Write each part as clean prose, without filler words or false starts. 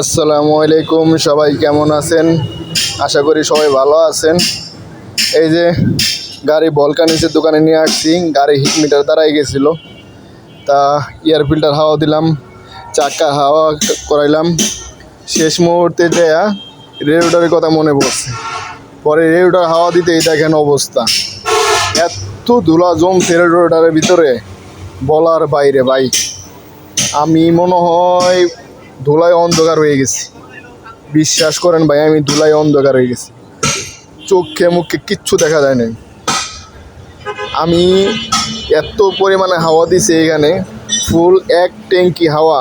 আসসালামু আলাইকুম, সবাই কেমন আছেন? আশা করি সবাই ভালো আছেন। এই যে গাড়ি ভলকানিসের দোকানে নিয়ে আসছি, গাড়ি হিট মিটার দাঁড়াই গেছিলো, তা এয়ার ফিল্টার হাওয়া দিলাম, চাক্কা হাওয়া করাইলাম। শেষ মুহূর্তে দেয়া রেগুলেটরের কথা মনে পড়ছে, পরে রেগুলেটর হাওয়া দিতেই দেখেন অবস্থা, এত ধুলা জমছে রেগুলেটরের ভিতরে বলার বাইরে ভাই। আমি মনে হয় ধুলায় অন্ধকার হয়ে গেছি, বিশ্বাস করেন ভাই, আমি ধুলায় অন্ধকার হয়ে গেছি, চোখে মুখে কিচ্ছু দেখা যায় না। আমি এত পরিমাণে হাওয়া দিছি এখানে, ফুল এক ট্যাঙ্কি হাওয়া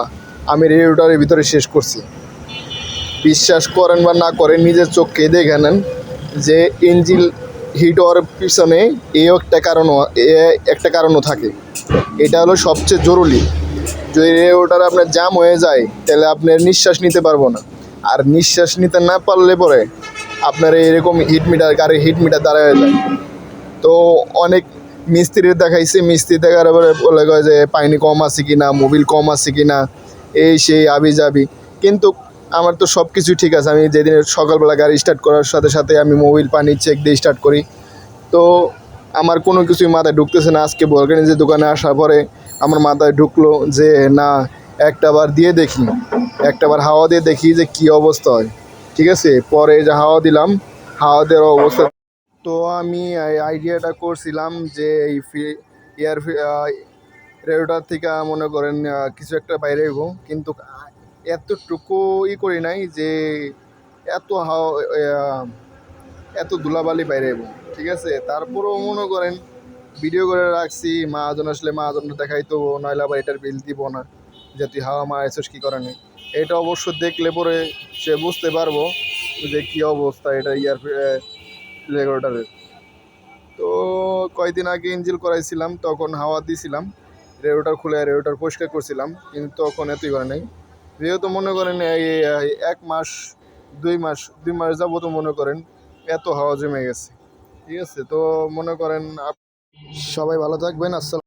আমি রেডিয়েটরের ভিতরে শেষ করছি। বিশ্বাস করেন বা না করেন, নিজের চোখকে দেখে নেন যে ইঞ্জিন হিট হওয়ার পিছনে একটা কারণও থাকে। এটা হলো সবচেয়ে জরুরি। যদি রেডিয়েটর আপনার জ্যাম হয়ে যায় তাহলে আপনার নিঃশ্বাস নিতে পারবো না, আর নিঃশ্বাস নিতে না পারলে পরে আপনার এরকম গাড়ির হিট মিটার দাঁড়ায় যায়। তো অনেক মিস্ত্রির দেখাইছে, মিস্ত্রি দেখার পরে বলে কয় যে পানি কম আছে কি না, মোবিল কম আছে কি না, এই সেই আবি যাবি। কিন্তু আমার তো সব কিছু ঠিক আছে। আমি যেদিন সকালবেলা গাড়ি স্টার্ট করার সাথে সাথে আমি মোবিল পানি চেক দিয়ে স্টার্ট করি, তো আমার কোনো কিছুই মাথায় ঢুকতেছে না। আজকে ভলকানিজের দোকানে আসার পরে আমার মাথায় ঢুকলো যে না, একটাবার দিয়ে দেখি, একটাবার হাওয়া দিয়ে দেখি যে কী অবস্থা হয়। ঠিক আছে, পরে যে হাওয়া দিলাম, হাওয়া দেওয়ার অবস্থা, তো আমি আইডিয়াটা করছিলাম যে এই এয়ার রেডিওটার থেকে মনে করেন কিছু একটা বাইরে হইব, কিন্তু এতটুকু করি নাই যে এত হাওয়া এত ধুলাবালি বাইরে হইব। ঠিক আছে, তারপরেও মনে করেন ভিডিও করে রাখছি, মহাজন আসলে মহাজন দেখাইতো, নইলে আবার এটার বিল দিব না যে তুই হাওয়া মারাইছিস কী কারণে। এটা অবশ্য দেখলে পরে সে বুঝতে পারবো যে কী অবস্থা এটা রেগুলেটরের। তো কয়েকদিন আগে ইঞ্জিল করাইছিলাম, তখন হাওয়া দিয়েছিলাম, রেগুলেটর খুলে রেগুলেটর পরিষ্কার করছিলাম, কিন্তু তখন এতই করে নাই। যেহেতু মনে করেন এই 1 মাস 2 মাস যাবো, তো মনে করেন এত হাওয়া জমে গেছে। ঠিক আছে, তো মনে করেন সবাই ভালো থাকবেন। আসসালাম।